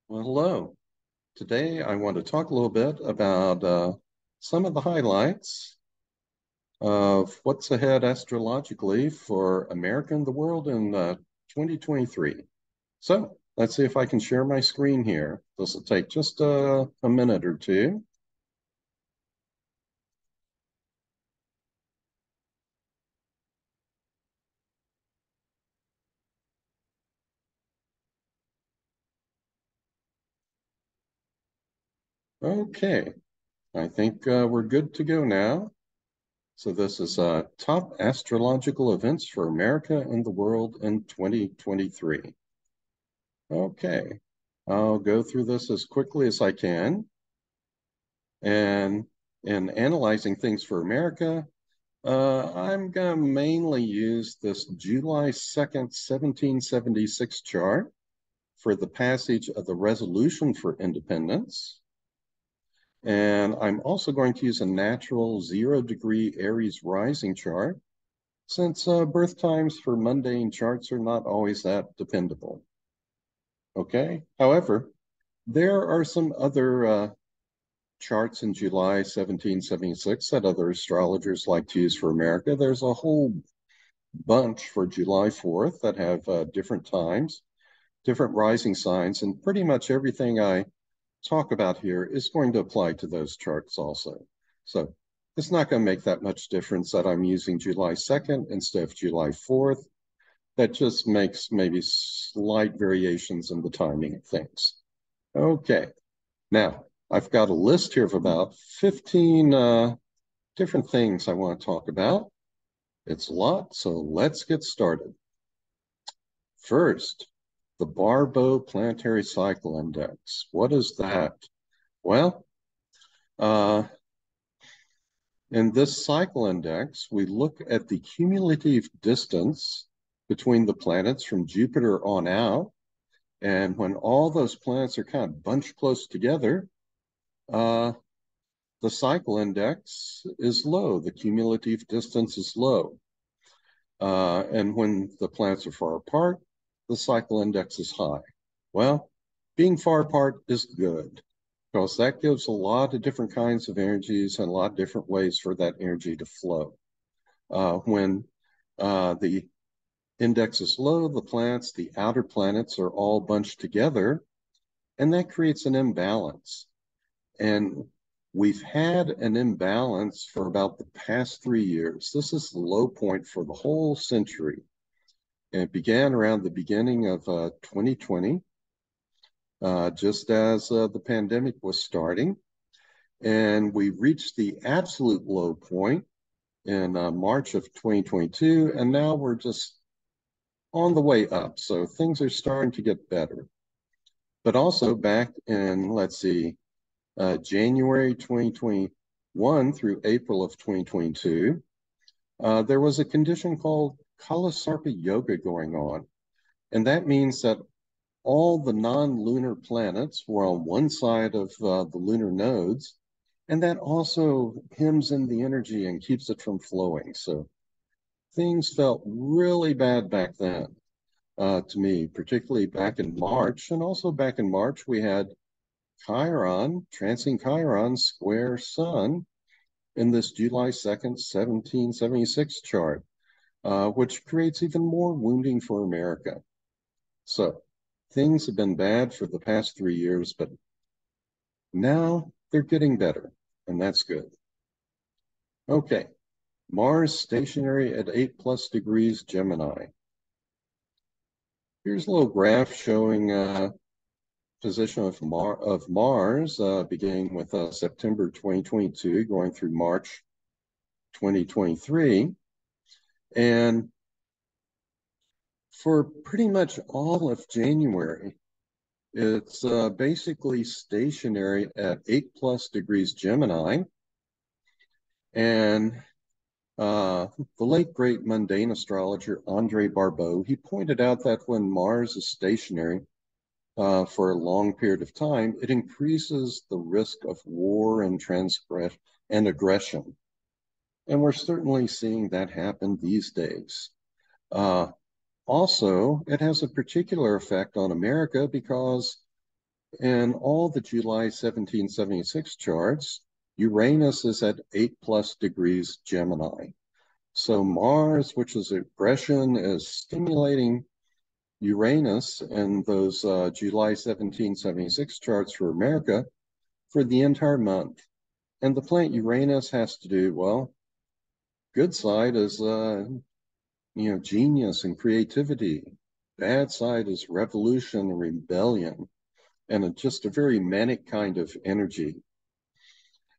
Well, hello. Today I want to talk a little bit about some of the highlights of what's ahead astrologically for America and the world in 2023. So let's see if I can share my screen here. This will take just a minute or two. Okay, I think we're good to go now. So this is top astrological events for America and the world in 2023. Okay, I'll go through this as quickly as I can. And in analyzing things for America, I'm going to mainly use this July 2nd, 1776 chart for the passage of the Resolution for Independence. And I'm also going to use a natural 0-degree Aries rising chart, since birth times for mundane charts are not always that dependable. Okay, however, there are some other charts in July 1776 that other astrologers like to use for America. There's a whole bunch for July 4th that have different times, different rising signs, and pretty much everything I talk about here is going to apply to those charts also. So it's not going to make that much difference that I'm using July 2nd instead of July 4th. That just makes maybe slight variations in the timing of things. Okay. Now, I've got a list here of about 15 different things I want to talk about. It's a lot, so let's get started. First, the Barbeau Planetary Cycle Index. What is that? Well, uh, in this cycle index, we look at the cumulative distance between the planets from Jupiter on out. And when all those planets are kind of bunched close together, uh, the cycle index is low. The cumulative distance is low. And when the planets are far apart, the cycle index is high. Well, being far apart is good because that gives a lot of different kinds of energies and a lot of different ways for that energy to flow. When the index is low, the planets, the outer planets, are all bunched together, and that creates an imbalance. And we've had an imbalance for about the past 3 years. This is the low point for the whole century. And it began around the beginning of 2020, just as the pandemic was starting. And we reached the absolute low point in March of 2022. And now we're just on the way up. So things are starting to get better. But also back in, let's see, January 2021 through April of 2022, there was a condition called Kalasarpa Yoga going on. And that means that all the non-lunar planets were on one side of the lunar nodes, and that also hems in the energy and keeps it from flowing. So things felt really bad back then to me, particularly back in March. And also back in March, we had Chiron, transing Chiron, square Sun in this July 2nd, 1776 chart, which creates even more wounding for America. So things have been bad for the past 3 years, but now they're getting better, and that's good. Okay, Mars stationary at 8+ degrees Gemini. Here's a little graph showing position of Mars beginning with September 2022, going through March 2023. And for pretty much all of January, it's basically stationary at 8+ degrees Gemini. And the late great mundane astrologer Andre Barbeau, he pointed out that when Mars is stationary for a long period of time, it increases the risk of war and transgression and aggression. And we're certainly seeing that happen these days. Also, it has a particular effect on America because in all the July 1776 charts, Uranus is at 8+ degrees Gemini. So Mars, which is aggression, is stimulating Uranus in those July 1776 charts for America for the entire month. And the planet Uranus has to do, well, good side is, genius and creativity. Bad side is revolution and rebellion, and just a very manic kind of energy.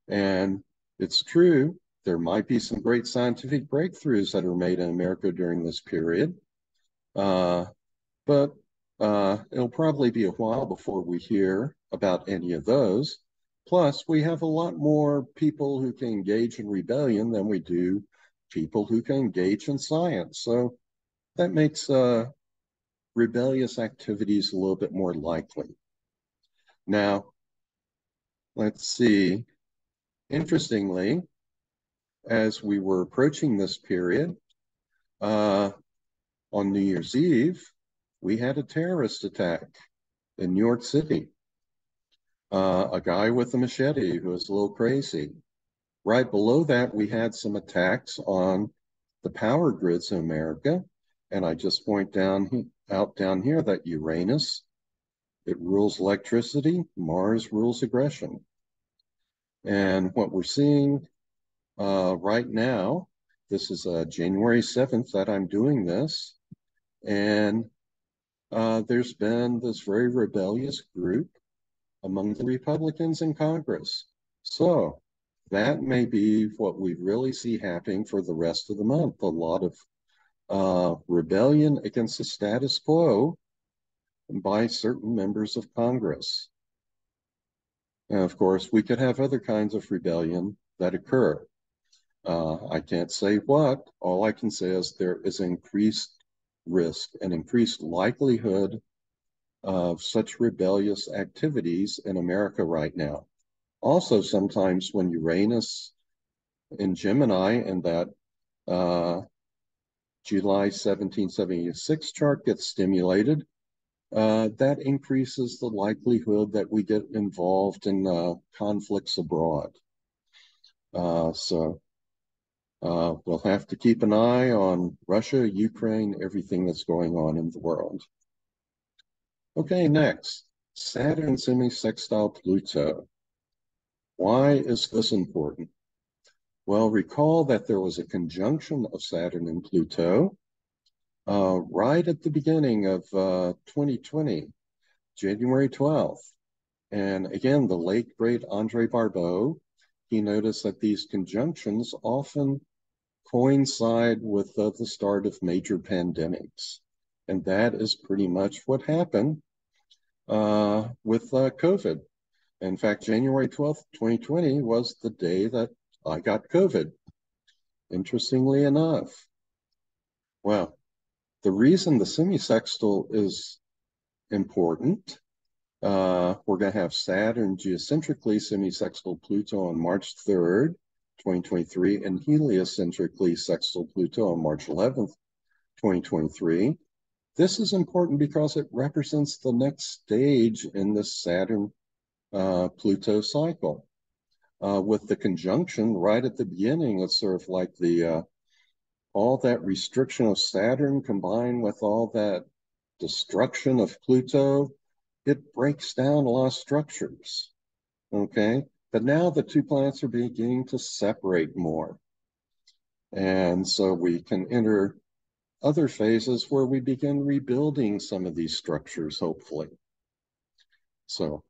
And it's true, there might be some great scientific breakthroughs that are made in America during this period. But it'll probably be a while before we hear about any of those. Plus, we have a lot more people who can engage in rebellion than we do people who can engage in science. So that makes rebellious activities a little bit more likely. Now, let's see. Interestingly, as we were approaching this period, on New Year's Eve, we had a terrorist attack in New York City. A guy with a machete who was a little crazy. Right below that, we had some attacks on the power grids in America. And I just point out down here that Uranus, it rules electricity, Mars rules aggression. And what we're seeing right now, this is January 7th that I'm doing this. And there's been this very rebellious group among the Republicans in Congress. So that may be what we really see happening for the rest of the month. A lot of rebellion against the status quo by certain members of Congress. And of course, we could have other kinds of rebellion that occur. I can't say what. All I can say is there is increased risk and increased likelihood of such rebellious activities in America right now. Also, sometimes when Uranus in Gemini and that July 1776 chart gets stimulated, that increases the likelihood that we get involved in conflicts abroad. So we'll have to keep an eye on Russia, Ukraine, everything that's going on in the world. Okay, next, Saturn semi-sextile Pluto. Why is this important? Well, recall that there was a conjunction of Saturn and Pluto right at the beginning of 2020, January 12th. And again, the late, great Andre Barbeau, he noticed that these conjunctions often coincide with the start of major pandemics. And that is pretty much what happened with COVID. In fact, January 12th, 2020 was the day that I got COVID, interestingly enough. Well, the reason the semisextile is important, we're going to have Saturn geocentrically semisextile Pluto on March 3rd, 2023, and heliocentrically sextile Pluto on March 11th, 2023. This is important because it represents the next stage in the Saturn Pluto cycle. With the conjunction right at the beginning, it's sort of like the all that restriction of Saturn combined with all that destruction of Pluto, it breaks down a lot of structures. Okay, but now the two planets are beginning to separate more, and so we can enter other phases where we begin rebuilding some of these structures, hopefully. So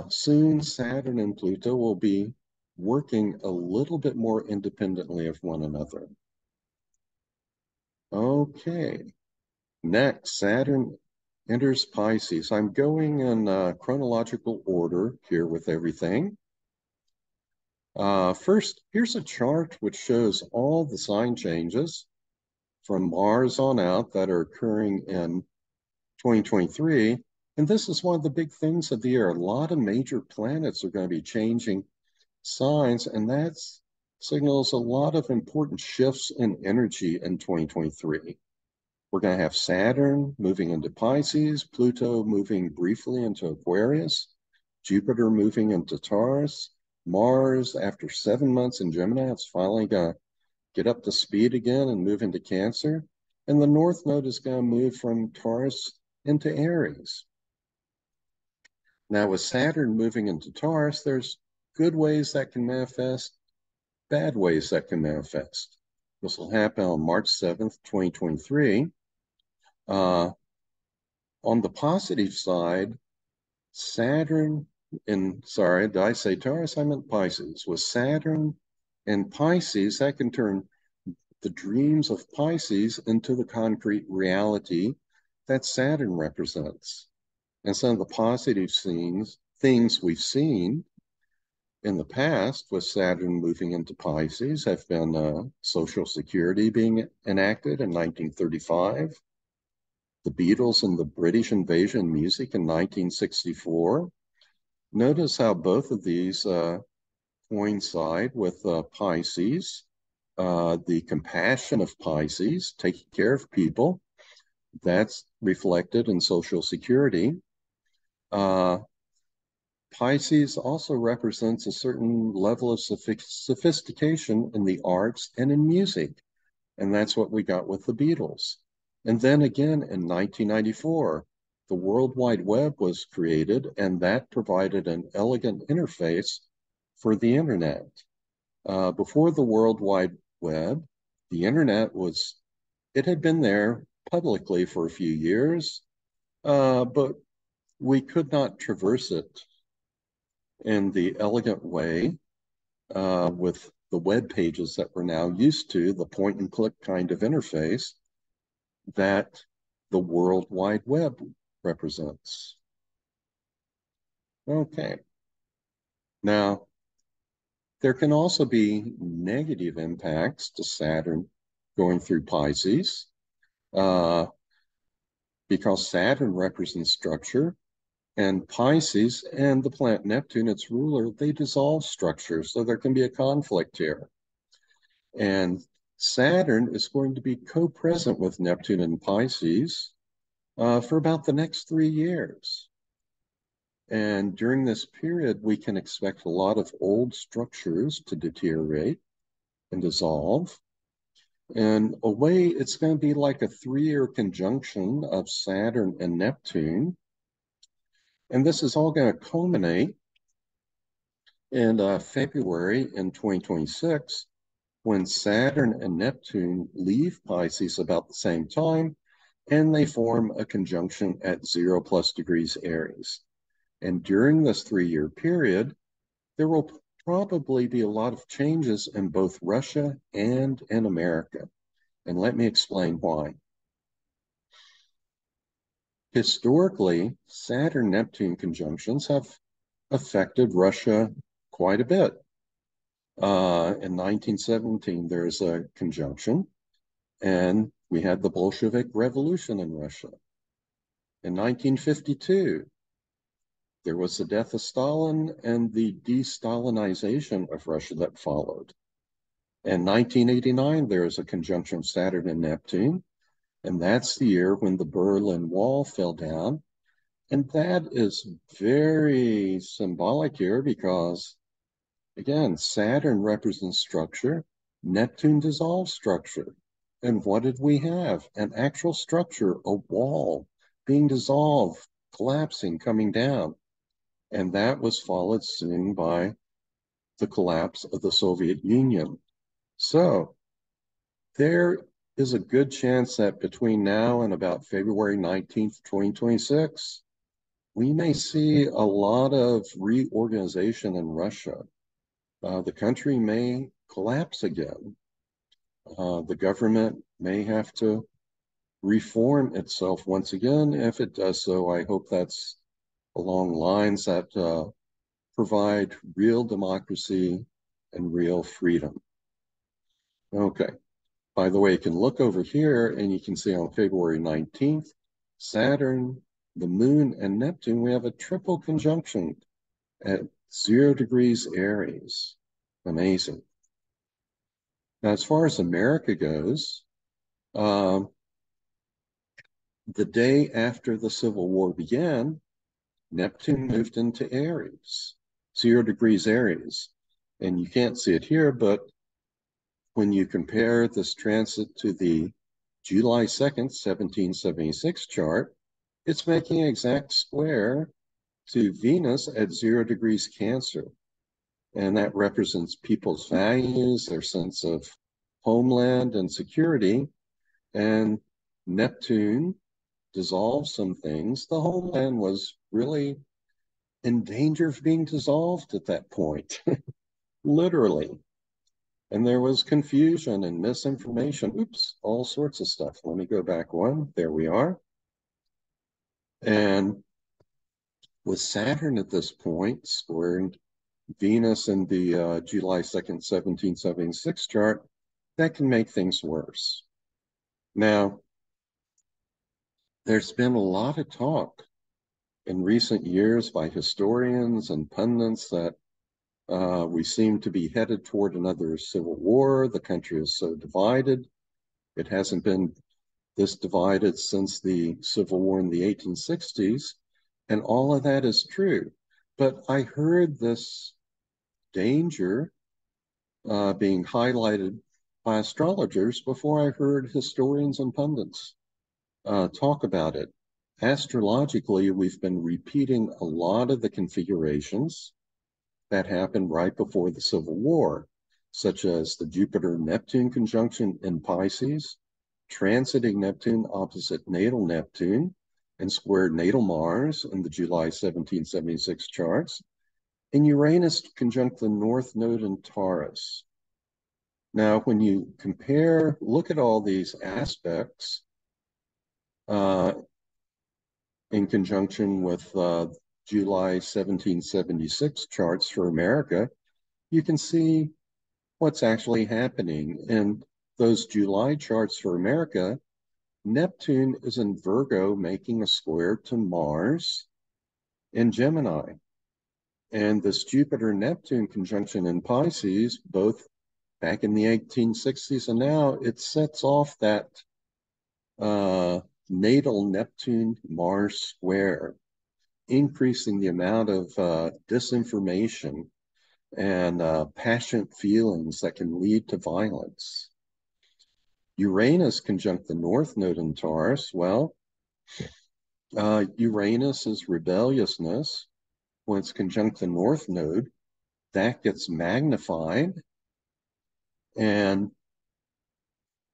soon Saturn and Pluto will be working a little bit more independently of one another. Okay, next, Saturn enters Pisces. I'm going in chronological order here with everything. First, here's a chart which shows all the sign changes from Mars on out that are occurring in 2023. And this is one of the big things of the year. A lot of major planets are going to be changing signs, and that signals a lot of important shifts in energy in 2023. We're going to have Saturn moving into Pisces, Pluto moving briefly into Aquarius, Jupiter moving into Taurus, Mars, after 7 months in Gemini, it's finally going to get up to speed again and move into Cancer. And the North Node is going to move from Taurus into Aries. Now, with Saturn moving into Taurus, there's good ways that can manifest, bad ways that can manifest. This will happen on March 7th, 2023. On the positive side, Saturn sorry, did I say Taurus? I meant Pisces. With Saturn and Pisces, that can turn the dreams of Pisces into the concrete reality that Saturn represents. And some of the positive things we've seen in the past with Saturn moving into Pisces have been Social Security being enacted in 1935, the Beatles and the British invasion music in 1964. Notice how both of these coincide with Pisces, the compassion of Pisces, taking care of people. That's reflected in Social Security. Pisces also represents a certain level of sophistication in the arts and in music. And that's what we got with the Beatles. And then again in 1994, the World Wide Web was created, and that provided an elegant interface for the internet. Before the World Wide Web, the internet it had been there publicly for a few years, but we could not traverse it in the elegant way with the web pages that we're now used to, the point and click kind of interface that the World Wide Web represents. Okay. Now, there can also be negative impacts to Saturn going through Pisces because Saturn represents structure, and Pisces and the planet Neptune, its ruler, they dissolve structure. So there can be a conflict here. And Saturn is going to be co-present with Neptune and Pisces for about the next 3 years. And during this period, we can expect a lot of old structures to deteriorate and dissolve. In a way, it's going to be like a 3-year conjunction of Saturn and Neptune. And this is all going to culminate in February in 2026, when Saturn and Neptune leave Pisces about the same time, and they form a conjunction at 0+ degrees Aries. And during this 3-year period, there will probably be a lot of changes in both Russia and in America. And let me explain why. Historically, Saturn-Neptune conjunctions have affected Russia quite a bit. In 1917, there's a conjunction, and we had the Bolshevik Revolution in Russia. In 1952, there was the death of Stalin and the de-Stalinization of Russia that followed. In 1989, there is a conjunction of Saturn and Neptune, and that's the year when the Berlin Wall fell down. And that is very symbolic here because, again, Saturn represents structure, Neptune dissolves structure. And what did we have? An actual structure, a wall being dissolved, collapsing, coming down. And that was followed soon by the collapse of the Soviet Union. So there is a good chance that between now and about February 19th, 2026, we may see a lot of reorganization in Russia. The country may collapse again. The government may have to reform itself once again. If it does so, I hope that's along lines that provide real democracy and real freedom. Okay. By the way, you can look over here and you can see on February 19th, Saturn, the Moon, and Neptune, we have a triple conjunction at 0 degrees Aries. Amazing. Now, as far as America goes, The day after the Civil War began, Neptune moved into Aries, 0 degrees Aries. And you can't see it here, but when you compare this transit to the July 2nd, 1776 chart, it's making an exact square to Venus at 0 degrees Cancer. And that represents people's values, their sense of homeland and security. And Neptune dissolved some things. The homeland was really in danger of being dissolved at that point, literally. And there was confusion and misinformation. Oops, all sorts of stuff. Let me go back one. There we are. And with Saturn at this point, squaring Venus in the July 2nd, 1776 chart, that can make things worse. Now, there's been a lot of talk in recent years by historians and pundits that we seem to be headed toward another civil war. The country is so divided. It hasn't been this divided since the Civil War in the 1860s, and all of that is true. But I heard this danger being highlighted by astrologers before I heard historians and pundits talk about it. Astrologically, we've been repeating a lot of the configurations that happened right before the Civil War, such as the Jupiter-Neptune conjunction in Pisces, transiting Neptune opposite natal Neptune, and squared natal Mars in the July 1776 charts, and Uranus conjunct the North Node in Taurus. Now, when you compare, look at all these aspects in conjunction with July 1776 charts for America, you can see what's actually happening. In those July charts for America, Neptune is in Virgo making a square to Mars in Gemini. And this Jupiter-Neptune conjunction in Pisces, both back in the 1860s and now, it sets off that natal Neptune-Mars square, increasing the amount of disinformation and passionate feelings that can lead to violence. Uranus conjunct the North Node in Taurus. Well, Uranus is rebelliousness. When it's conjunct the North Node, that gets magnified. And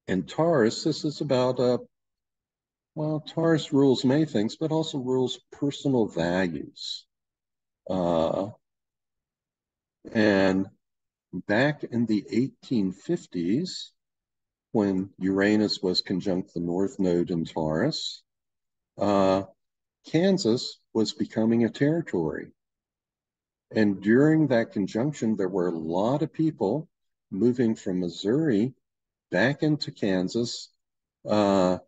in Taurus, this is about, well, Taurus rules many things, but also rules personal values. And back in the 1850s, when Uranus was conjunct the North Node in Taurus, Kansas was becoming a territory. And during that conjunction, there were a lot of people moving from Missouri back into Kansas in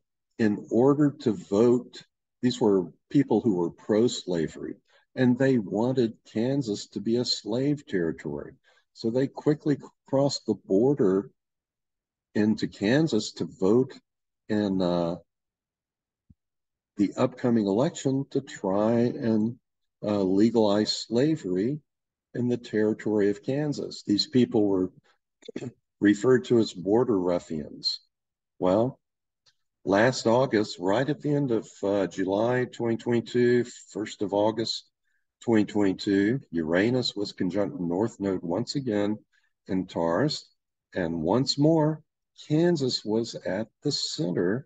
order to vote. These were people who were pro-slavery, and they wanted Kansas to be a slave territory. So they quickly crossed the border into Kansas to vote in the upcoming election to try and legalize slavery in the territory of Kansas. These people were referred to as border ruffians. Well, last August, right at the end of July 2022, 1st of August 2022, Uranus was conjunct North Node once again in Taurus, and once more, Kansas was at the center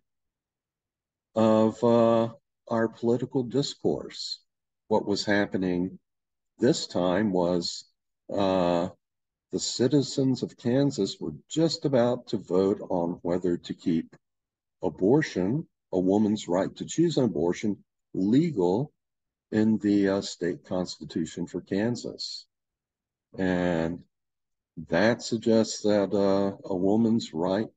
of our political discourse. What was happening this time was the citizens of Kansas were just about to vote on whether to keep abortion, a woman's right to choose an abortion, legal in the state constitution for Kansas. And that suggests that a woman's right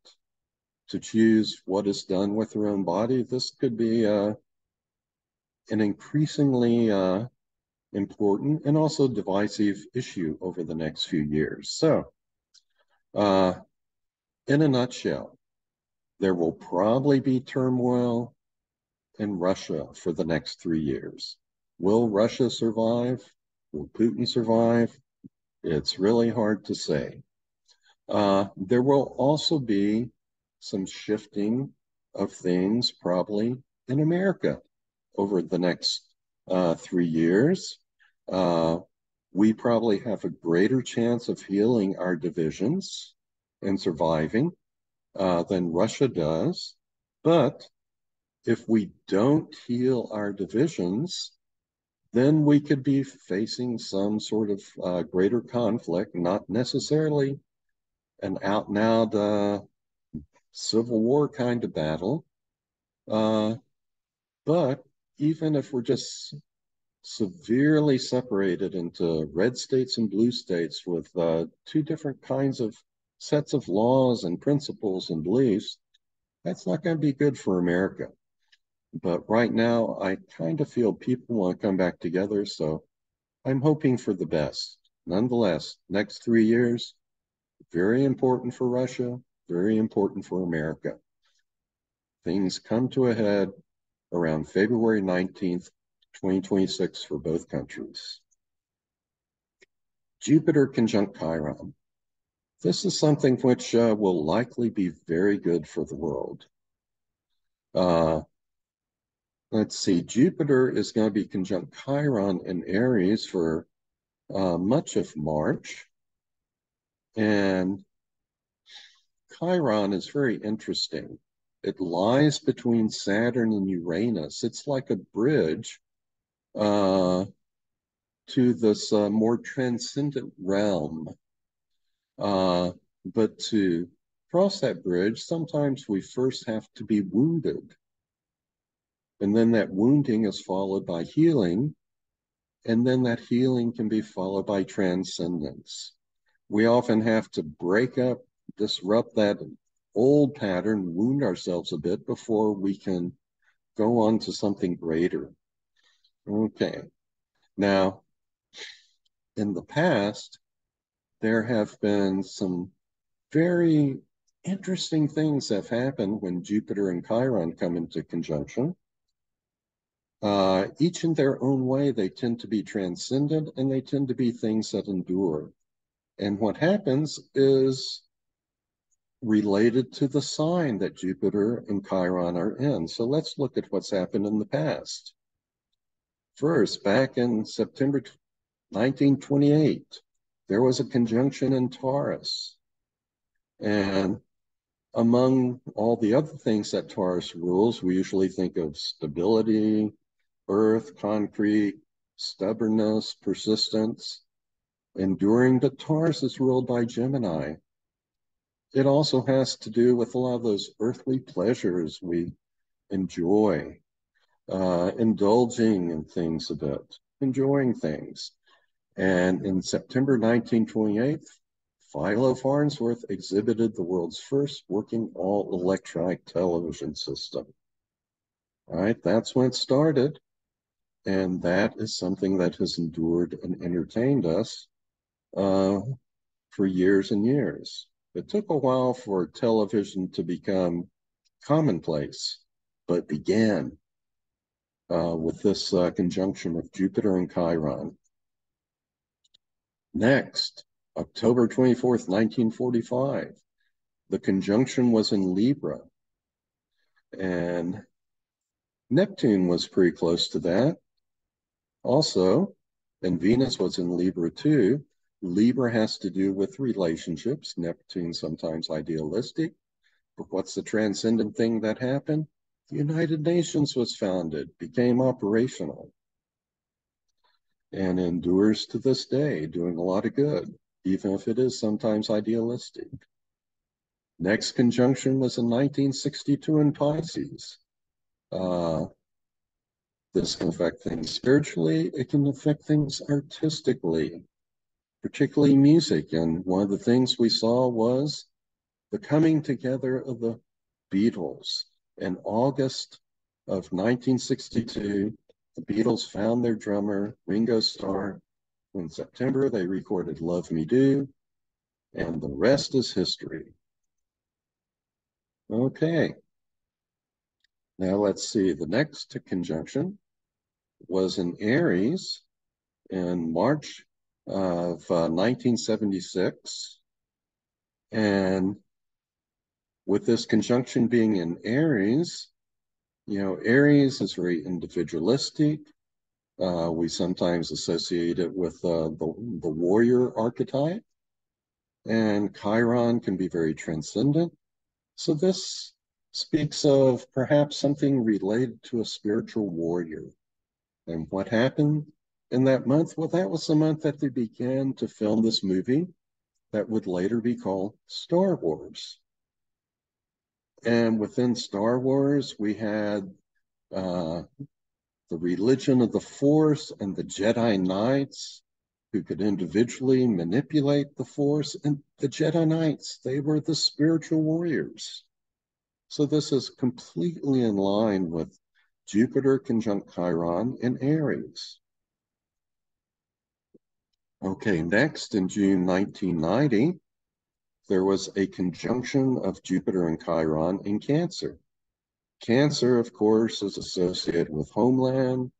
to choose what is done with her own body, this could be an increasingly important and also divisive issue over the next few years. So, in a nutshell, there will probably be turmoil and Russia for the next 3 years. Will Russia survive? Will Putin survive? It's really hard to say. There will also be some shifting of things probably in America over the next 3 years. We probably have a greater chance of healing our divisions and surviving than Russia does. But if we don't heal our divisions, then we could be facing some sort of greater conflict, not necessarily an out and out civil war kind of battle. But even if we're just severely separated into red states and blue states with two different kinds of sets of laws and principles and beliefs, that's not going to be good for America. But right now, I kind of feel people want to come back together, so I'm hoping for the best. Nonetheless, next 3 years, very important for Russia, very important for America. Things come to a head around February 19th, 2026 for both countries. Jupiter conjunct Chiron. This is something which will likely be very good for the world. Let's see, Jupiter is going to be conjunct Chiron in Aries for much of March. And Chiron is very interesting. It lies between Saturn and Uranus. It's like a bridge to this more transcendent realm. But to cross that bridge, sometimes we first have to be wounded. And then that wounding is followed by healing. And then that healing can be followed by transcendence. We often have to break up, disrupt that old pattern, wound ourselves a bit before we can go on to something greater. Okay. Now, in the past, there have been some very interesting things that have happened when Jupiter and Chiron come into conjunction. Each in their own way, they tend to be transcendent and they tend to be things that endure. And what happens is related to the sign that Jupiter and Chiron are in. So let's look at what's happened in the past. First, back in September 1928, there was a conjunction in Taurus. And among all the other things that Taurus rules, we usually think of stability, earth, concrete, stubbornness, persistence, enduring, but Taurus is ruled by Gemini. It also has to do with a lot of those earthly pleasures we enjoy, indulging in things a bit, enjoying things. And in September 1928, Philo Farnsworth exhibited the world's first working all-electronic television system. All right, that's when it started. And that is something that has endured and entertained us for years and years. It took a while for television to become commonplace, but began with this conjunction of Jupiter and Chiron. Next, October 24th, 1945, the conjunction was in Libra. And Neptune was pretty close to that. Also, and Venus was in Libra too. Libra has to do with relationships. Neptune sometimes idealistic. But what's the transcendent thing that happened? The United Nations was founded, became operational, and endures to this day, doing a lot of good, even if it is sometimes idealistic. Next conjunction was in 1962 in Pisces. This can affect things spiritually. It can affect things artistically, particularly music. And one of the things we saw was the coming together of the Beatles. In August of 1962, the Beatles found their drummer, Ringo Starr. In September, they recorded Love Me Do, and the rest is history. Okay. Now let's see, the next conjunction was in Aries in March of 1976. And with this conjunction being in Aries, Aries is very individualistic. We sometimes associate it with the warrior archetype, and Chiron can be very transcendent. So this speaks of perhaps something related to a spiritual warrior. And what happened in that month? Well, that was the month that they began to film this movie that would later be called Star Wars. And within Star Wars, we had the religion of the Force and the Jedi Knights who could individually manipulate the Force. And the Jedi Knights, they were the spiritual warriors. So this is completely in line with Jupiter conjunct Chiron in Aries. Okay, next in June 1990, there was a conjunction of Jupiter and Chiron in Cancer. Cancer, of course, is associated with homeland,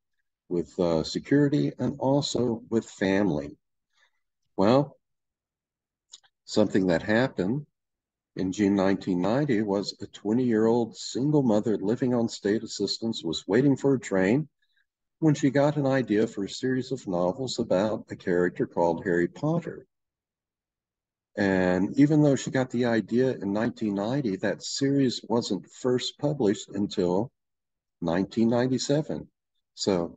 with security, and also with family. Well, something that happened in June 1990 was a 20-year-old single mother living on state assistance was waiting for a train when she got an idea for a series of novels about a character called Harry Potter. And even though she got the idea in 1990, that series wasn't first published until 1997. So,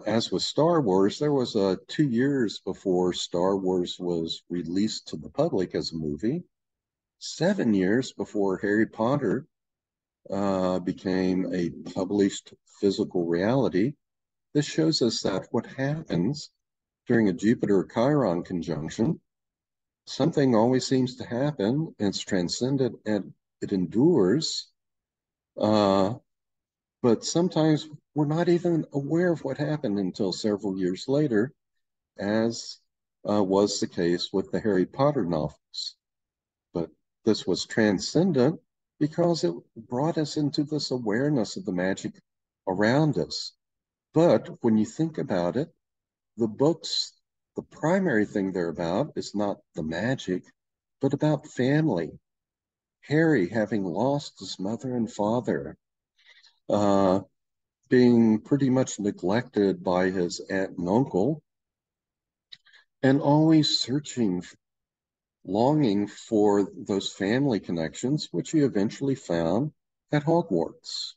as with Star Wars, there was 2 years before Star Wars was released to the public as a movie, 7 years before Harry Potter became a published physical reality. This shows us that what happens during a Jupiter-Chiron conjunction, something always seems to happen, and it's transcendent and it endures, but sometimes we're not even aware of what happened until several years later, as was the case with the Harry Potter novels. But this was transcendent because it brought us into this awareness of the magic around us. But when you think about it, the books, the primary thing they're about is not the magic, but about family. Harry having lost his mother and father, being pretty much neglected by his aunt and uncle, and always searching, longing for those family connections, which he eventually found at Hogwarts.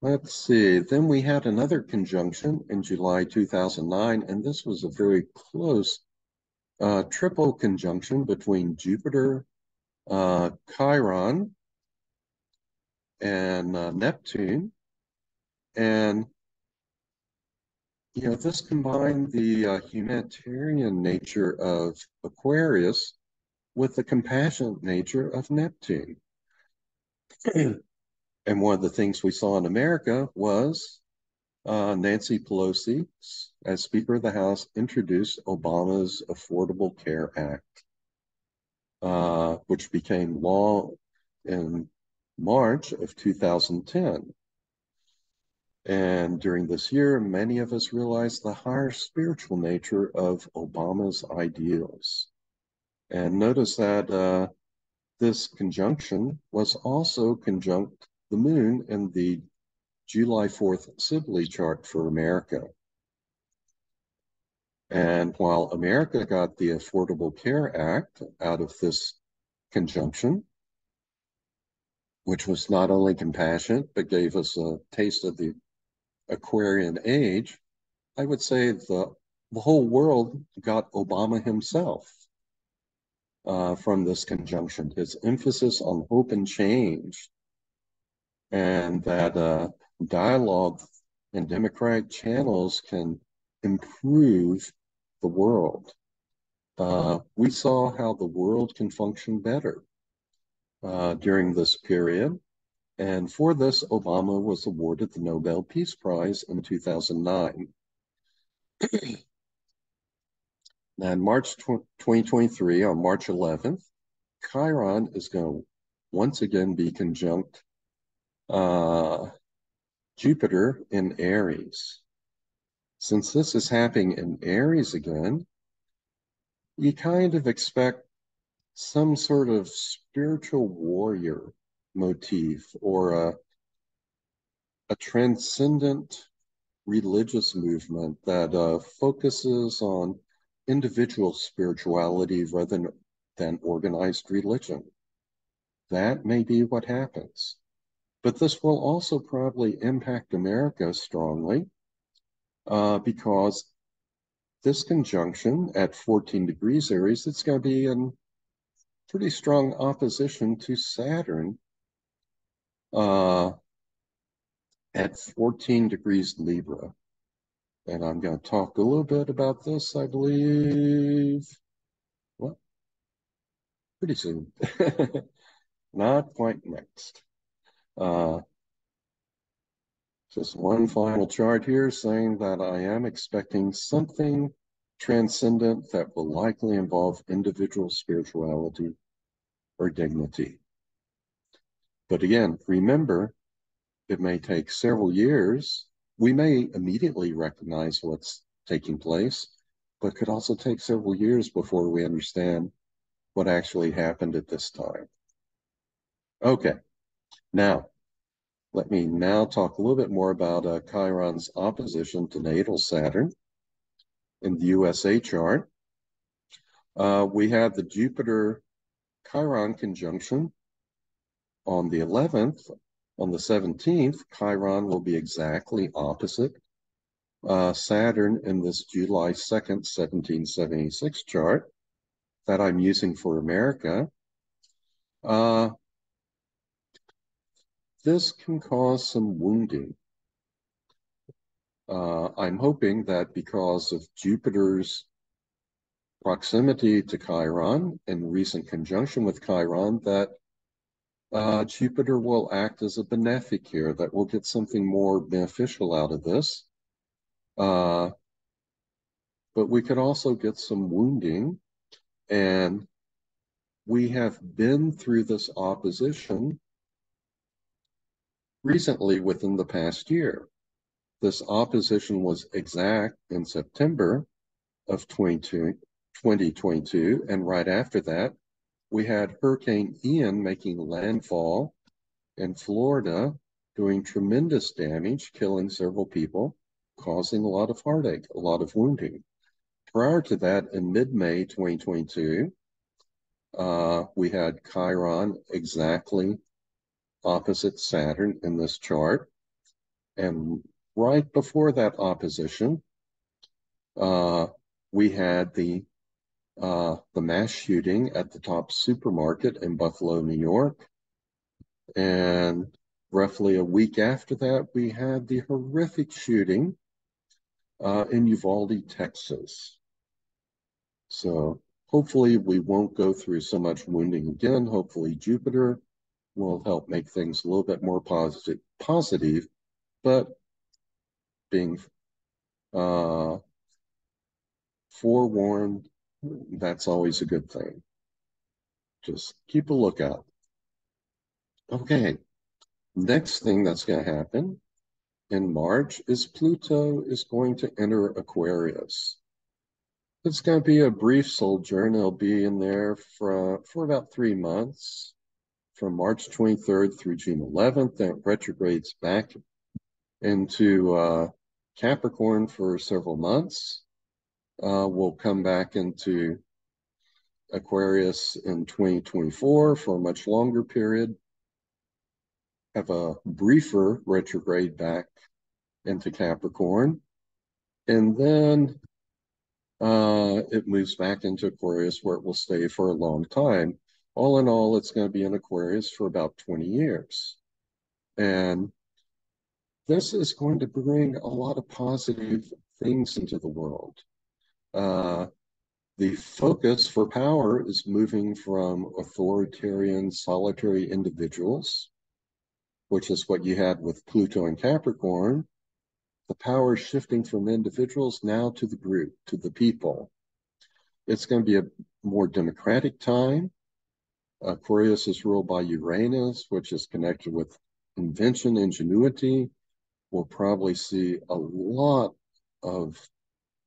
Let's see, then we had another conjunction in July 2009, and this was a very close triple conjunction between Jupiter, Chiron, and Neptune. And, this combined the humanitarian nature of Aquarius with the compassionate nature of Neptune. And one of the things we saw in America was Nancy Pelosi, as Speaker of the House, introduced Obama's Affordable Care Act, which became law in March of 2010. And during this year, many of us realized the higher spiritual nature of Obama's ideals. And notice that this conjunction was also conjunct the moon in the July 4th Sibley chart for America. And while America got the Affordable Care Act out of this conjunction, which was not only compassionate, but gave us a taste of the Aquarian age, I would say the whole world got Obama himself from this conjunction. His emphasis on hope and change, and that dialogue and democratic channels can improve the world. We saw how the world can function better during this period. And for this, Obama was awarded the Nobel Peace Prize in 2009. Now, in March 2023, on March 11th, Chiron is going to once again be conjunct Jupiter in Aries. Since this is happening in Aries again, you kind of expect some sort of spiritual warrior motif or a transcendent religious movement that focuses on individual spirituality rather than organized religion. That may be what happens. But this will also probably impact America strongly because this conjunction at 14 degrees Aries, it's going to be in pretty strong opposition to Saturn at 14 degrees Libra. And I'm going to talk a little bit about this, I believe, well, pretty soon. Not quite next. Just one final chart here saying that I am expecting something transcendent that will likely involve individual spirituality or dignity. But again, remember, it may take several years. We may immediately recognize what's taking place, but could also take several years before we understand what actually happened at this time. Okay, now, let me now talk a little bit more about Chiron's opposition to natal Saturn in the USA chart. We have the Jupiter-Chiron conjunction on the 11th. On the 17th, Chiron will be exactly opposite Saturn in this July 2nd, 1776 chart that I'm using for America. This can cause some wounding. I'm hoping that because of Jupiter's proximity to Chiron and recent conjunction with Chiron, that Jupiter will act as a benefic here, that we'll get something more beneficial out of this. But we could also get some wounding, and we have been through this opposition recently within the past year. This opposition was exact in September of 2022, and right after that, we had Hurricane Ian making landfall in Florida, doing tremendous damage, killing several people, causing a lot of heartache, a lot of wounding. Prior to that, in mid-May 2022, we had Chiron exactly opposite Saturn in this chart. And right before that opposition, we had the mass shooting at the Top Supermarket in Buffalo, New York. And roughly a week after that, we had the horrific shooting in Uvalde, Texas. So hopefully we won't go through so much wounding again. Hopefully Jupiter will help make things a little bit more positive, but being forewarned, that's always a good thing. Just keep a lookout. Okay, next thing that's going to happen in March is Pluto is going to enter Aquarius. It's going to be a brief sojourn. It'll be in there for about 3 months, from March 23rd through June 11th. Then it retrogrades back into Capricorn for several months. We'll come back into Aquarius in 2024 for a much longer period. Have a briefer retrograde back into Capricorn. And then it moves back into Aquarius where it will stay for a long time. All in all, it's going to be in Aquarius for about 20 years. And this is going to bring a lot of positive things into the world. The focus for power is moving from authoritarian, solitary individuals, which is what you had with Pluto and Capricorn. The power is shifting from individuals now to the group, to the people. It's going to be a more democratic time. Aquarius is ruled by Uranus, which is connected with invention, ingenuity. We'll probably see a lot of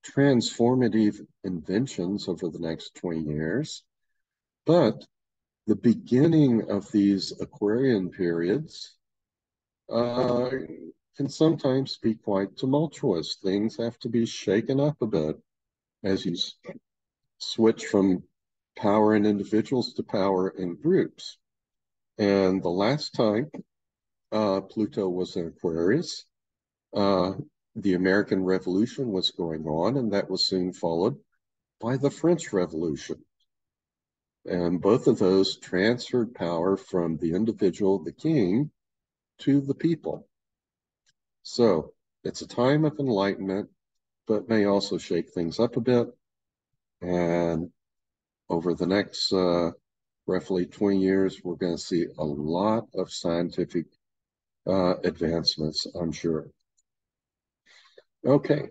transformative inventions over the next 20 years. But the beginning of these Aquarian periods can sometimes be quite tumultuous. Things have to be shaken up a bit as you switch from power in individuals to power in groups. And the last time Pluto was in Aquarius, the American Revolution was going on, and that was soon followed by the French Revolution. And both of those transferred power from the individual, the king, to the people. So it's a time of enlightenment, but may also shake things up a bit. And over the next roughly 20 years, we're going to see a lot of scientific advancements, I'm sure. Okay.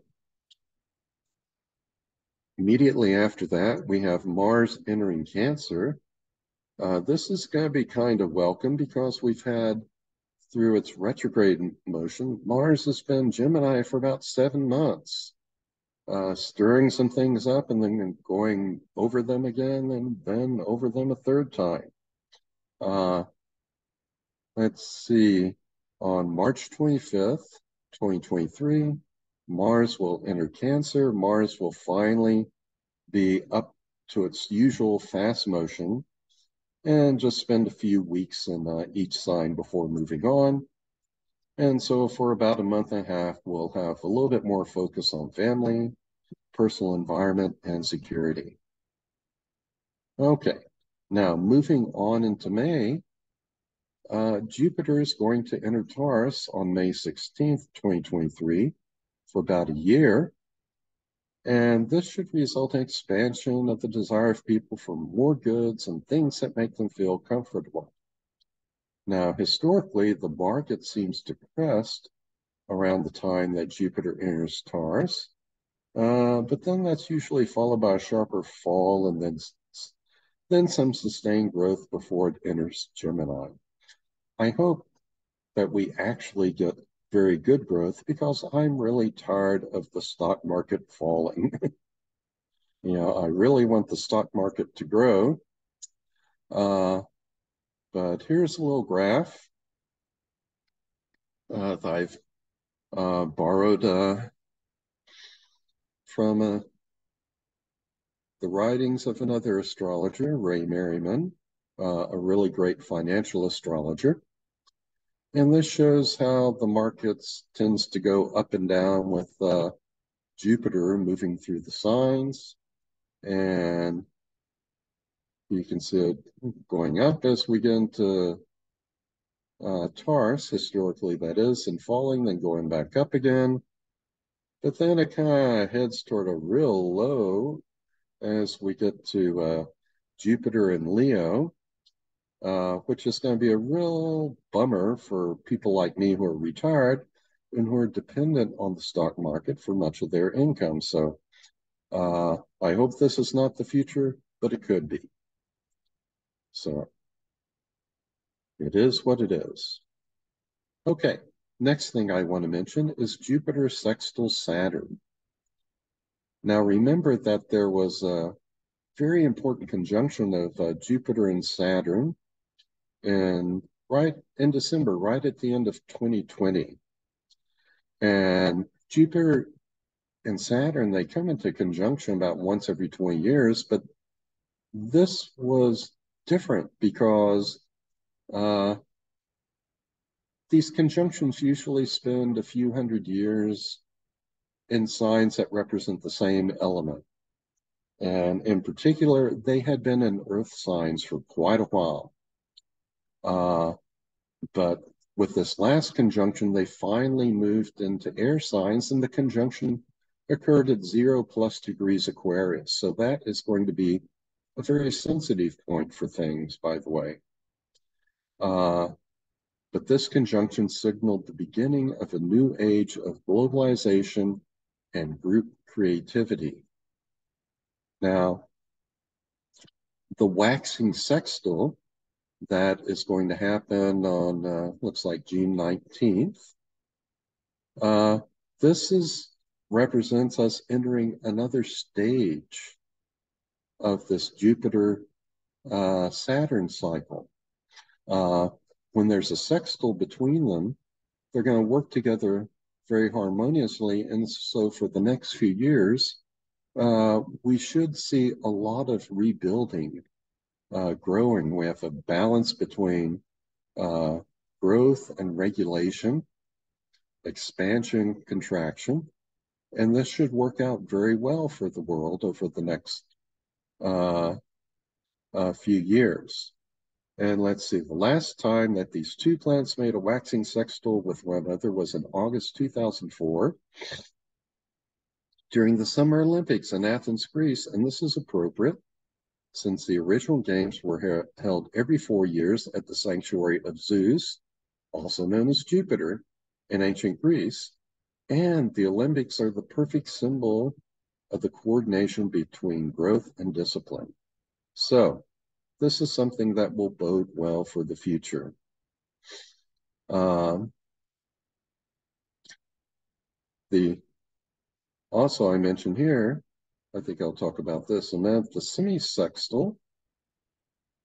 Immediately after that, we have Mars entering Cancer. This is going to be kind of welcome because we've had, through its retrograde motion, Mars has been Gemini for about 7 months, stirring some things up and then going over them again and then over them a third time. Let's see, on March 25th, 2023, Mars will enter Cancer. Mars will finally be up to its usual fast motion and just spend a few weeks in each sign before moving on. And so for about a month and a half, we'll have a little bit more focus on family, personal environment, and security. Okay, now moving on into May, Jupiter is going to enter Taurus on May 16th, 2023, for about a year. And this should result in expansion of the desire of people for more goods and things that make them feel comfortable. Now, historically, the market seems depressed around the time that Jupiter enters Taurus, but then that's usually followed by a sharper fall and then some sustained growth before it enters Gemini. I hope that we actually get very good growth because I'm really tired of the stock market falling. I really want the stock market to grow. But here's a little graph that I've borrowed from the writings of another astrologer, Ray Merriman, a really great financial astrologer. And this shows how the markets tends to go up and down with Jupiter moving through the signs. And you can see it going up as we get into Taurus, historically that is, and falling, then going back up again. But then it kind of heads toward a real low as we get to Jupiter and Leo, which is going to be a real bummer for people like me who are retired and who are dependent on the stock market for much of their income. So I hope this is not the future, but it could be. So it is what it is. Okay, next thing I want to mention is Jupiter sextile Saturn. Now remember that there was a very important conjunction of Jupiter and Saturn right in December, right at the end of 2020. And Jupiter and Saturn, they come into conjunction about once every 20 years, but this was different because these conjunctions usually spend a few hundred years in signs that represent the same element. And in particular, they had been in Earth signs for quite a while. But with this last conjunction, they finally moved into air signs, and the conjunction occurred at 0+ degrees Aquarius. So that is going to be a very sensitive point for things, by the way. But this conjunction signaled the beginning of a new age of globalization and group creativity. Now, the waxing sextile that is going to happen on, looks like June 19th. This represents us entering another stage of this Jupiter Saturn cycle. When there's a sextile between them, they're going to work together very harmoniously. And so for the next few years, we should see a lot of rebuilding, growing. We have a balance between growth and regulation, expansion, contraction, and this should work out very well for the world over the next few years. And let's see, the last time that these two planets made a waxing sextile with one another was in August 2004 during the Summer Olympics in Athens, Greece. And this is appropriate since the original games were held every 4 years at the sanctuary of Zeus, also known as Jupiter, in ancient Greece. And the Olympics are the perfect symbol of the coordination between growth and discipline. So this is something that will bode well for the future. Also I mentioned here, I think I'll talk about this, and that the semi-sextile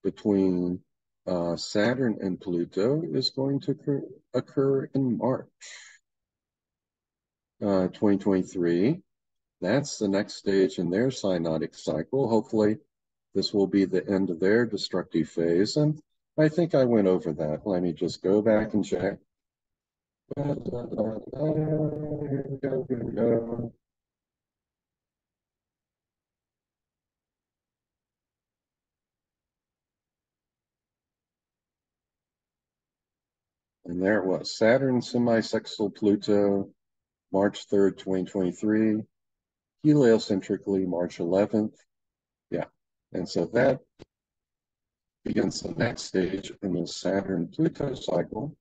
between Saturn and Pluto is going to occur in March 2023. That's the next stage in their synodic cycle. Hopefully, this will be the end of their destructive phase. And I think I went over that. Let me just go back and check. Here we go, here we go. And there it was, Saturn semi-sextile Pluto, March 3rd, 2023, heliocentrically March 11th. Yeah, and so that begins the next stage in the Saturn-Pluto cycle,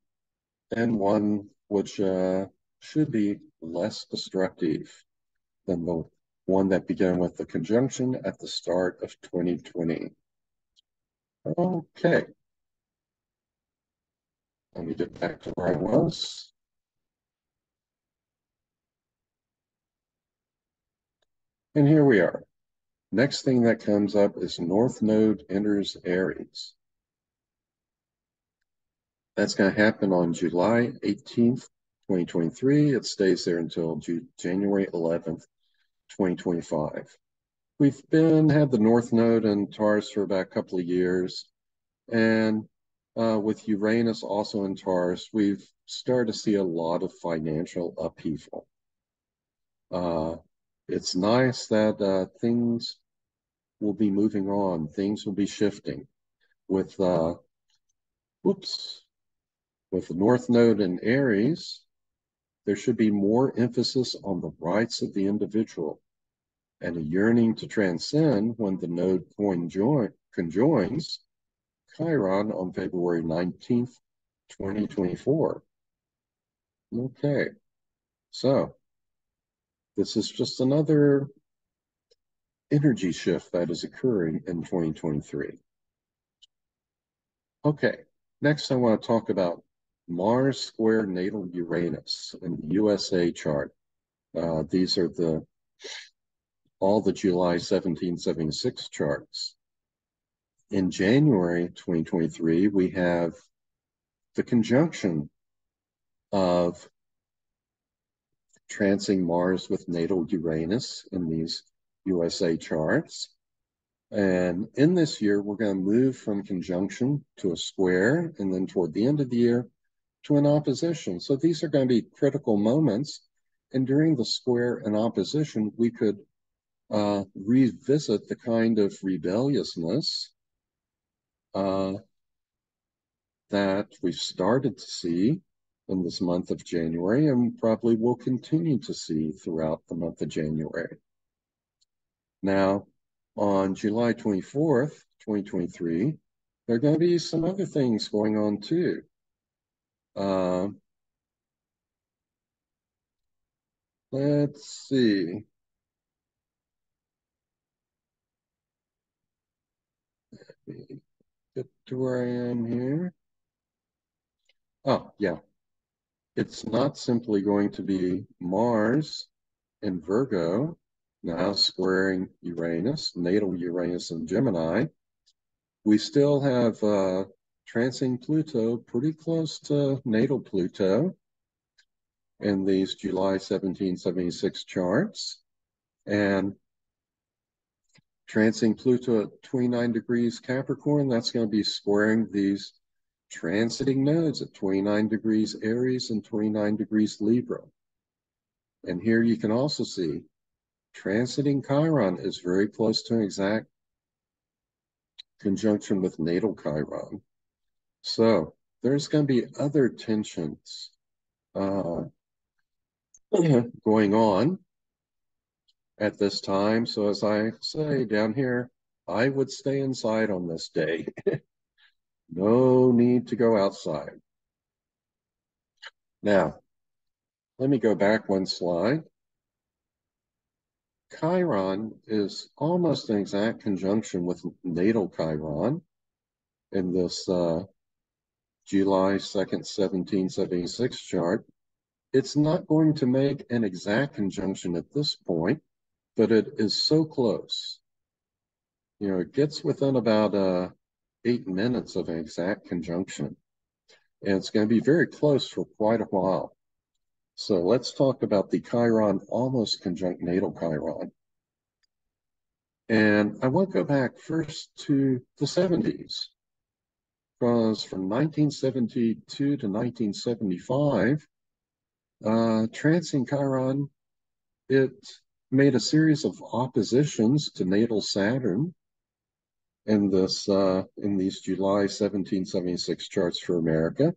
and one which should be less destructive than the one that began with the conjunction at the start of 2020. Okay. Let me get back to where I was. And here we are. Next thing that comes up is North Node enters Aries. That's going to happen on July 18th, 2023. It stays there until January 11th, 2025. We've had the North Node in Taurus for about a couple of years. And with Uranus also in Taurus, we've started to see a lot of financial upheaval. It's nice that things will be moving on. Things will be shifting. With the North Node in Aries, there should be more emphasis on the rights of the individual and a yearning to transcend when the node conjoins Chiron on February 19th, 2024. Okay, so this is just another energy shift that is occurring in 2023. Okay, next I want to talk about Mars square natal Uranus in the USA chart. These are all the July 1776 charts. In January 2023, we have the conjunction of transing Mars with natal Uranus in these USA charts. And in this year, we're going to move from conjunction to a square, and then toward the end of the year to an opposition. So these are going to be critical moments. And during the square and opposition, we could revisit the kind of rebelliousness that we've started to see in this month of January and probably will continue to see throughout the month of January. Now, on July 24th, 2023, there are going to be some other things going on too. Let's see. Let me get to where I am here. Oh, yeah. It's not simply going to be Mars in Virgo, now squaring Uranus, natal Uranus in Gemini. We still have transing Pluto pretty close to natal Pluto in these July 1776 charts. And transing Pluto at 29 degrees Capricorn, that's going to be squaring these transiting nodes at 29 degrees Aries and 29 degrees Libra. And here you can also see transiting Chiron is very close to an exact conjunction with natal Chiron. So there's going to be other tensions going on at this time. So as I say down here, I would stay inside on this day. No need to go outside. Now, let me go back one slide. Chiron is almost an exact conjunction with natal Chiron in this July 2nd, 1776 chart. It's not going to make an exact conjunction at this point, but it is so close. You know, it gets within about 8 minutes of an exact conjunction. And it's going to be very close for quite a while. So let's talk about the Chiron almost conjunct natal Chiron. And I want to go back first to the 70s, because from 1972 to 1975, transing Chiron, it made a series of oppositions to natal Saturn in these July 1776 charts for America.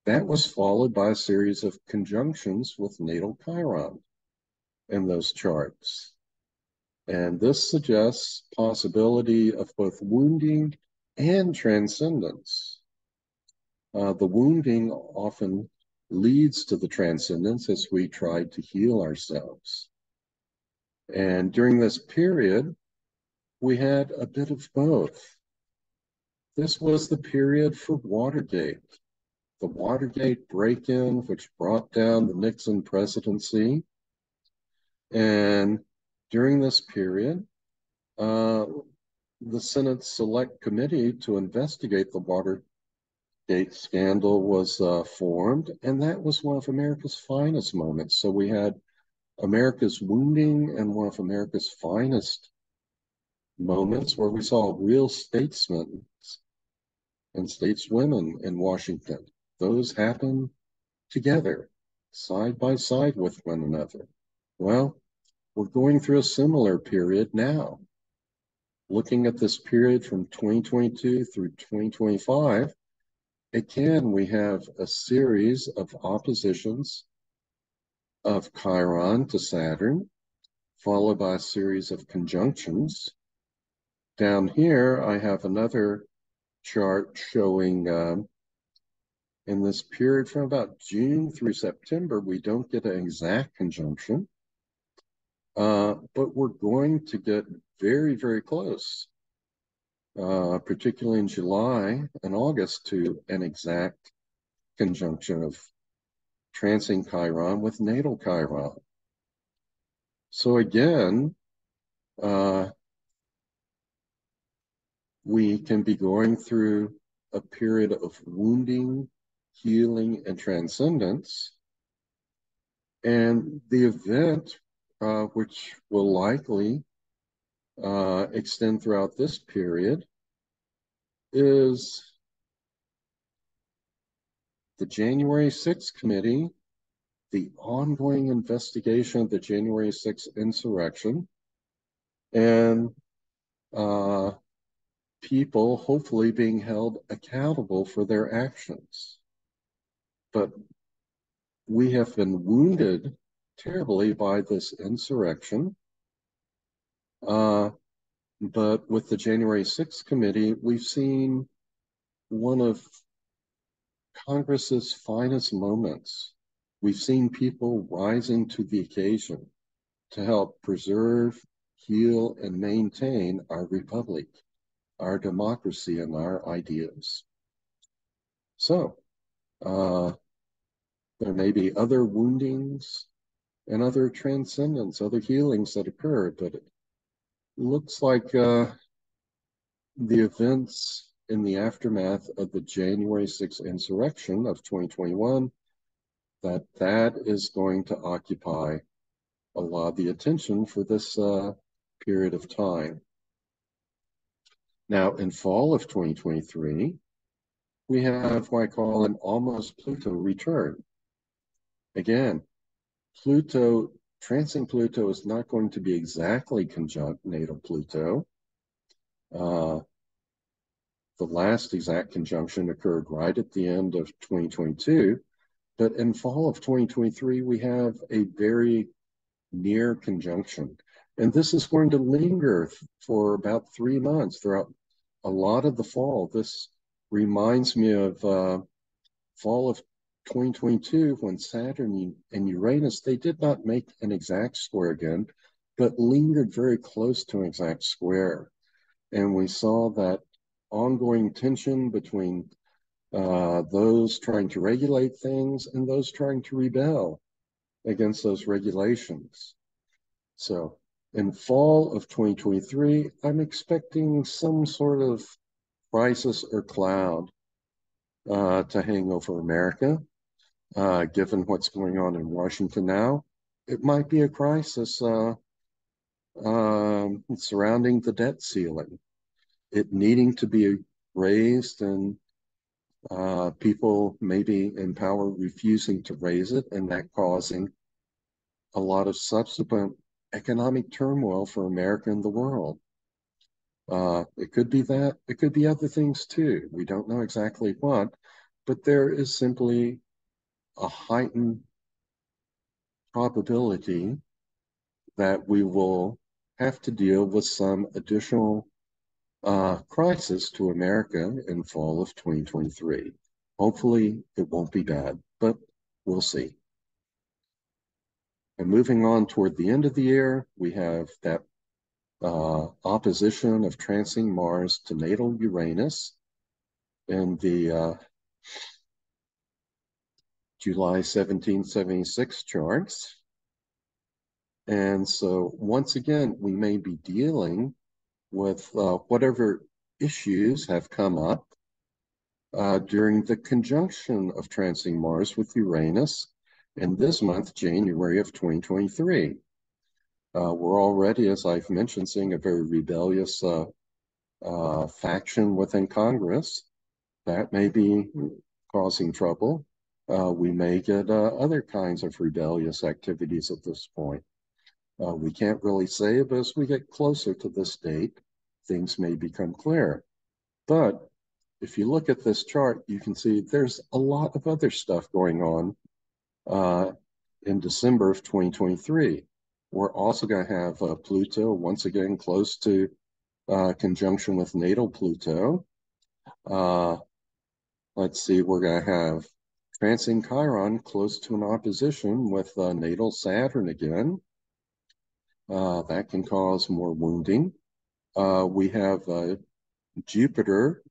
That was followed by a series of conjunctions with natal Chiron in those charts. And this suggests possibility of both wounding and transcendence. The wounding often leads to the transcendence as we try to heal ourselves. And during this period, we had a bit of both. This was the period for Watergate, the Watergate break-in, which brought down the Nixon presidency. And during this period, the Senate Select Committee to investigate the Watergate scandal was formed, and that was one of America's finest moments. So we had America's wounding and one of America's finest moments where we saw real statesmen and stateswomen in Washington. Those happen together, side by side with one another. Well, we're going through a similar period now. Looking at this period from 2022 through 2025, again, we have a series of oppositions of Chiron to Saturn, followed by a series of conjunctions. Down here, I have another chart showing in this period from about June through September, we don't get an exact conjunction, but we're going to get very, very close, particularly in July and August, to an exact conjunction of transing Chiron with natal Chiron. So again, we can be going through a period of wounding, healing, and transcendence. And the event, which will likely extend throughout this period, is the January 6th committee, the ongoing investigation of the January 6th insurrection, and people hopefully being held accountable for their actions. But we have been wounded terribly by this insurrection. But with the January 6th committee, we've seen one of Congress's finest moments. We've seen people rising to the occasion to help preserve, heal, and maintain our republic. our democracy and our ideas. So there may be other woundings and other transcendence, other healings that occur, but it looks like the events in the aftermath of the January 6th insurrection of 2021, that is going to occupy a lot of the attention for this period of time. Now, in fall of 2023, we have what I call an almost Pluto return. Again, Pluto, transing Pluto is not going to be exactly conjunct natal Pluto. The last exact conjunction occurred right at the end of 2022, but in fall of 2023, we have a very near conjunction. And this is going to linger for about 3 months throughout a lot of the fall. This reminds me of fall of 2022 when Saturn and Uranus, they did not make an exact square again, but lingered very close to an exact square. And we saw that ongoing tension between those trying to regulate things and those trying to rebel against those regulations. So in fall of 2023, I'm expecting some sort of crisis or cloud to hang over America. Given what's going on in Washington now, it might be a crisis surrounding the debt ceiling, it needing to be raised, and people maybe in power refusing to raise it, and that causing a lot of subsequent economic turmoil for America and the world. It could be that, it could be other things too. We don't know exactly what, but there is simply a heightened probability that we will have to deal with some additional crisis to America in fall of 2023. Hopefully it won't be bad, but we'll see. And moving on toward the end of the year, we have that opposition of transing Mars to natal Uranus in the July 1776 charts. And so once again, we may be dealing with whatever issues have come up during the conjunction of transing Mars with Uranus in this month, January of 2023. We're already, as I've mentioned, seeing a very rebellious faction within Congress. That may be causing trouble. We may get other kinds of rebellious activities at this point. We can't really say, but as we get closer to this date, things may become clear. But if you look at this chart, you can see there's a lot of other stuff going on in December of 2023. We're also going to have Pluto once again close to conjunction with natal Pluto. Let's see, we're going to have transing Chiron close to an opposition with natal Saturn again. That can cause more wounding. We have Jupiter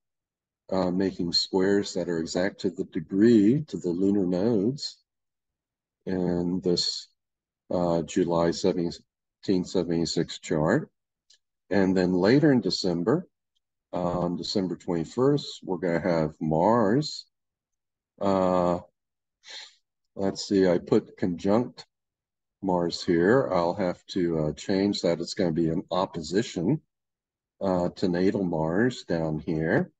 making squares that are exact to the degree to the lunar nodes in this July 1776 chart. And then later in December, on December 21st, we're going to have Mars. Let's see, I put conjunct Mars here. I'll have to change that. It's going to be an opposition to natal Mars down here.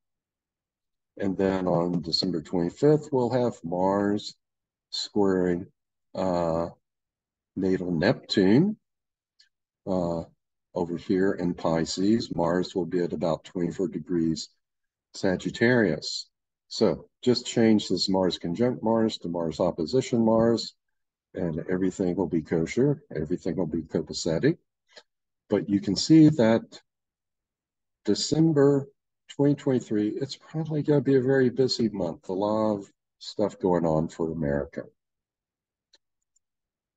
And then on December 25th, we'll have Mars squaring natal Neptune over here in Pisces. Mars will be at about 24 degrees Sagittarius. So just change this Mars conjunct Mars to Mars opposition Mars, and everything will be kosher. Everything will be copacetic. But you can see that December 2023, it's probably going to be a very busy month. A lot of stuff going on for America.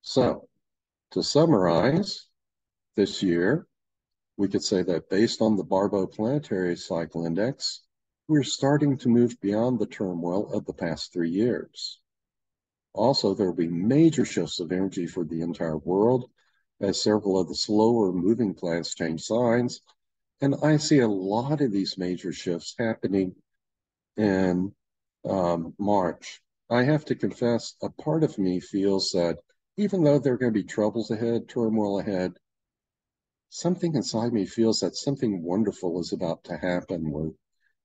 So, to summarize, this year, we could say that based on the Barbeau Planetary Cycle Index, we're starting to move beyond the turmoil of the past 3 years. Also, there will be major shifts of energy for the entire world as several of the slower moving planets change signs. And I see a lot of these major shifts happening in March. I have to confess, a part of me feels that even though there are going to be troubles ahead, turmoil ahead, something inside me feels that something wonderful is about to happen. We're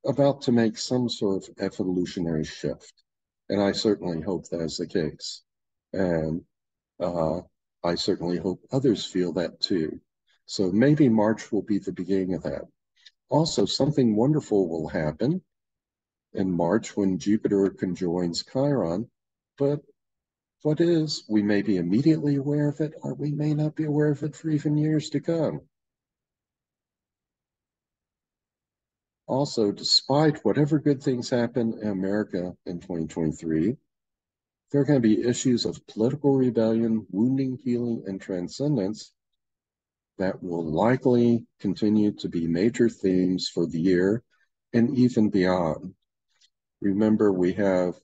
about to make some sort of evolutionary shift. And I certainly hope that's the case. And I certainly hope others feel that too. So maybe March will be the beginning of that. Also, something wonderful will happen in March when Jupiter conjoins Chiron. But what is, we may be immediately aware of it, or we may not be aware of it for even years to come. Also, despite whatever good things happen in America in 2023, there are going to be issues of political rebellion, wounding, healing, and transcendence that will likely continue to be major themes for the year and even beyond. Remember, we have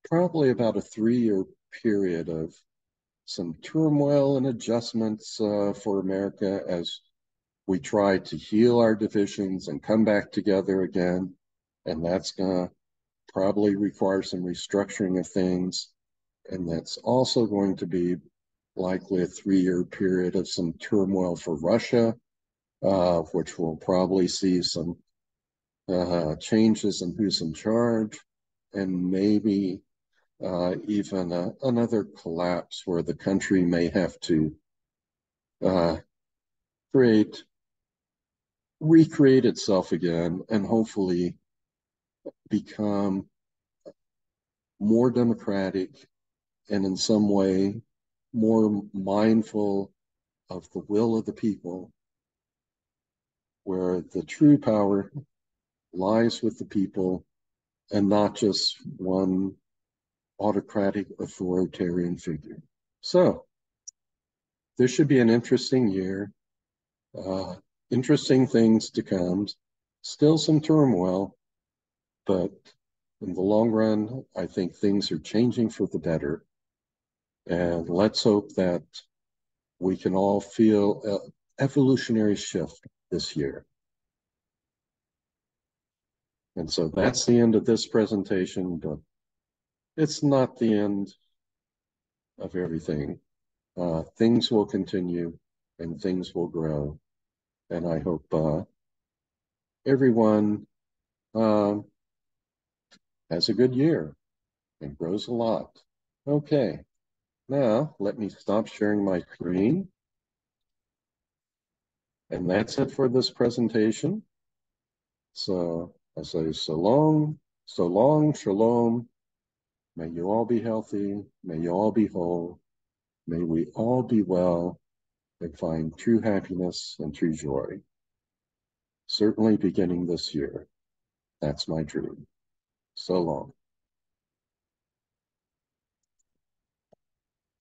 probably about a 3-year period of some turmoil and adjustments for America as we try to heal our divisions and come back together again. And that's going to probably require some restructuring of things. And that's also going to be likely a 3-year period of some turmoil for Russia, which will probably see some changes in who's in charge, and maybe even another collapse where the country may have to recreate itself again and hopefully become more democratic and in some way more mindful of the will of the people, where the true power lies with the people and not just one autocratic authoritarian figure. So this should be an interesting year, interesting things to come, still some turmoil, but in the long run, I think things are changing for the better. And let's hope that we can all feel an evolutionary shift this year. And so that's the end of this presentation, but it's not the end of everything. Things will continue and things will grow. And I hope everyone has a good year and grows a lot. Okay, now let me stop sharing my screen. And that's it for this presentation. So I say so long, shalom. May you all be healthy. May you all be whole. May we all be well and find true happiness and true joy. Certainly beginning this year. That's my dream. So long.